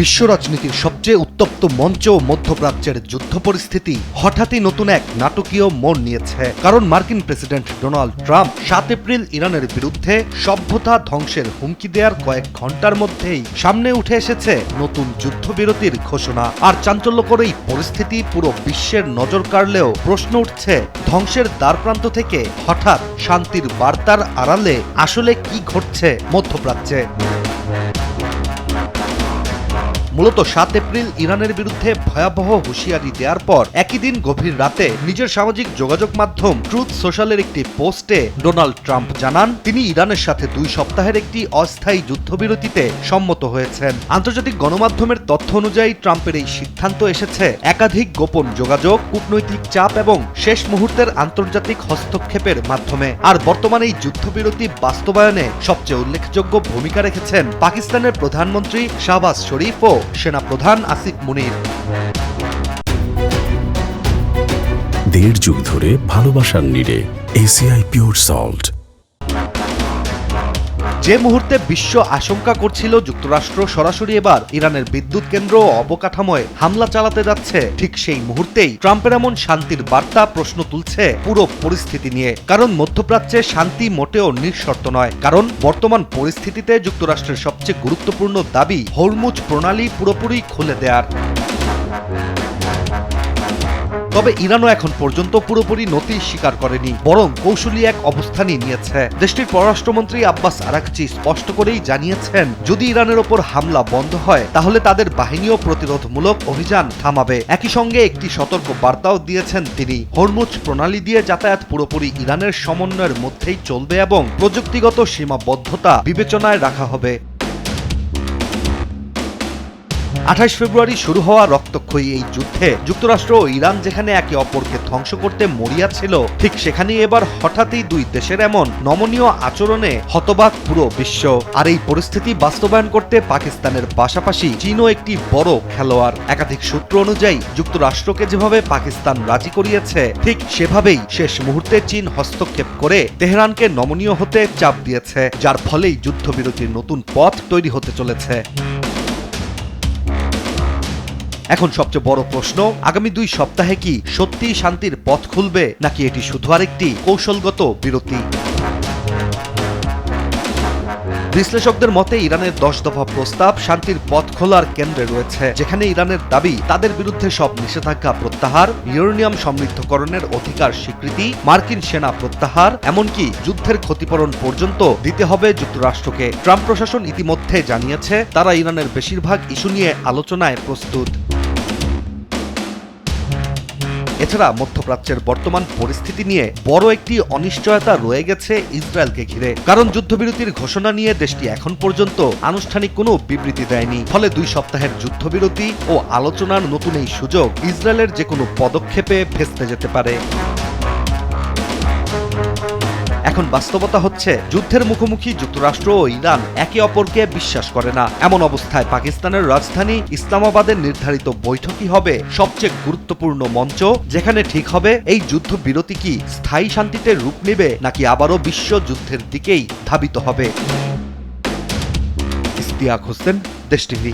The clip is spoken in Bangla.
বিশ্ব রাজনীতির সবচেয়ে উত্তপ্ত মঞ্চ মধ্যপ্রাচ্যের যুদ্ধ পরিস্থিতি হঠাৎই নতুন এক নাটকীয় মোড় নিয়েছে। কারণ মার্কিন প্রেসিডেন্ট ডোনাল্ড ট্রাম্প 7 এপ্রিল ইরানের বিরুদ্ধে সভ্যতা ধ্বংসের হুমকি দেওয়ার কয়েক ঘন্টার মধ্যেই সামনে উঠে এসেছে নতুন যুদ্ধবিরতির ঘোষণা। আর চাঞ্চল্যকর এই পরিস্থিতি পুরো বিশ্বের নজর কাড়লেও প্রশ্ন উঠছে, ধ্বংসের দ্বারপ্রান্ত থেকে হঠাৎ শান্তির বার্তার আড়ালে আসলে কি ঘটছে মধ্যপ্রাচ্যে। মূলত 7 এপ্রিল ইরানের বিরুদ্ধে ভয়াবহ হুঁশিয়ারি দেওয়ার পর একই দিন গভীর রাতে নিজের সামাজিক যোগাযোগ মাধ্যম ট্রুথ সোশ্যালের একটি পোস্টে ডোনাল্ড ট্রাম্প জানান তিনি ইরানের সাথে 2 সপ্তাহের একটি অস্থায়ী যুদ্ধবিরতিতে সম্মত হয়েছেন। আন্তর্জাতিক গণমাধ্যমের তথ্য অনুযায়ী ট্রাম্পের এই সিদ্ধান্ত এসেছে একাধিক গোপন যোগাযোগ, কূটনৈতিক চাপ এবং শেষ মুহূর্তের আন্তর্জাতিক হস্তক্ষেপের মাধ্যমে। আর বর্তমানে এই যুদ্ধবিরতি বাস্তবায়নে সবচেয়ে উল্লেখযোগ্য ভূমিকা রেখেছেন পাকিস্তানের প্রধানমন্ত্রী শাহবাজ শরীফ ও সেনাপ্রধান আসিফ মুনির। 1.5 যুগ ধরে ভালোবাসার নিড়ে এসিআই পিওর সল্ট। যে মুহূর্তে বিশ্ব আশঙ্কা করছিল যুক্তরাষ্ট্র সরাসরি এবার ইরানের বিদ্যুৎ কেন্দ্র ও অবকাঠামোয় হামলা চালাতে যাচ্ছে, ঠিক সেই মুহূর্তেই ট্রাম্পের এমন শান্তির বার্তা প্রশ্ন তুলছে পুরো পরিস্থিতি নিয়ে। কারণ মধ্যপ্রাচ্যে শান্তি মোটেও নিঃশর্ত নয়। কারণ বর্তমান পরিস্থিতিতে যুক্তরাষ্ট্রের সবচেয়ে গুরুত্বপূর্ণ দাবি হরমুজ প্রণালী পুরোপুরি খুলে দেওয়ার। তবে ইরানও এখন পর্যন্ত পুরোপুরি নতি স্বীকার করেনি, বরং কৌশলী এক অবস্থানই নিয়েছে। দেশটির পররাষ্ট্রমন্ত্রী আব্বাস আরাকচি স্পষ্ট করেই জানিয়েছেন, যদি ইরানের ওপর হামলা বন্ধ হয় তাহলে তাদের বাহিনীও প্রতিরোধমূলক অভিযান থামাবে। একই সঙ্গে একটি সতর্ক বার্তাও দিয়েছেন তিনি, হরমুজ প্রণালী দিয়ে যাতায়াত পুরোপুরি ইরানের সমন্বয়ের মধ্যেই চলবে এবং প্রযুক্তিগত সীমাবদ্ধতা বিবেচনায় রাখা হবে। 28 ফেব্রুয়ারি শুরু হওয়া রক্তক্ষয়ী এই যুদ্ধে যুক্তরাষ্ট্র ও ইরান যেখানে একে অপরকে ধ্বংস করতে মরিয়া ছিল, ঠিক সেখানেই এবার হঠাৎই 2 দেশের এমন নমনীয় আচরণে হতবাক পুরো বিশ্ব। আর এই পরিস্থিতি বাস্তবায়ন করতে পাকিস্তানের পাশাপাশি চীনও একটি বড় খেলোয়াড়। একাধিক সূত্র অনুযায়ী যুক্তরাষ্ট্রকে যেভাবে পাকিস্তান রাজি করিয়েছে, ঠিক সেভাবেই শেষ মুহূর্তে চীন হস্তক্ষেপ করে তেহরানকে নমনীয় হতে চাপ দিয়েছে, যার ফলেই যুদ্ধবিরতির নতুন পথ তৈরি হতে চলেছে। এখন সবচেয়ে বড় প্রশ্ন, আগামী 2 সপ্তাহে কি সত্যিই শান্তির পথ খুলবে, নাকি এটি শুধু আরেকটি কৌশলগত বিরতি? বিশ্লেষকদের মতে ইরানের 10 দফা প্রস্তাব শান্তির পথ খোলার কেন্দ্রে রয়েছে, যেখানে ইরানের দাবি তাদের বিরুদ্ধে সব নিষেধাজ্ঞা প্রত্যাহার, ইউরেনিয়াম সমৃদ্ধকরণের অধিকার স্বীকৃতি, মার্কিন সেনা প্রত্যাহার, এমনকি যুদ্ধের ক্ষতিপূরণ পর্যন্ত দিতে হবে যুক্তরাষ্ট্রকে। ট্রাম্প প্রশাসন ইতিমধ্যে জানিয়েছে তারা ইরানের বেশিরভাগ ইস্যু নিয়ে আলোচনায় প্রস্তুত। এছাড়া মধ্যপ্রাচ্যের বর্তমান পরিস্থিতি নিয়ে বড় একটি অনিশ্চয়তা রয়ে গেছে ইসরায়েলকে ঘিরে। কারণ যুদ্ধবিরতির ঘোষণা নিয়ে দেশটি এখন পর্যন্ত আনুষ্ঠানিক কোনো বিবৃতি দেয়নি। ফলে 2 সপ্তাহের যুদ্ধবিরতি ও আলোচনার নতুন এই সুযোগ ইসরায়েলের যে কোনো পদক্ষেপে ভেস্তে যেতে পারে। এখন বাস্তবতা হচ্ছে, যুদ্ধের মুখোমুখি যুক্তরাষ্ট্র ও ইরান একে অপরকে বিশ্বাস করে না। এমন অবস্থায় পাকিস্তানের রাজধানী ইসলামাবাদের নির্ধারিত বৈঠকই হবে সবচেয়ে গুরুত্বপূর্ণ মঞ্চ, যেখানে ঠিক হবে এই যুদ্ধবিরতি কি স্থায়ী শান্তিতে রূপ নেবে, নাকি আবারও বিশ্বযুদ্ধের দিকেই ধাবিত হবে। ইশতিয়াক হোসেন, দেশ টিভি।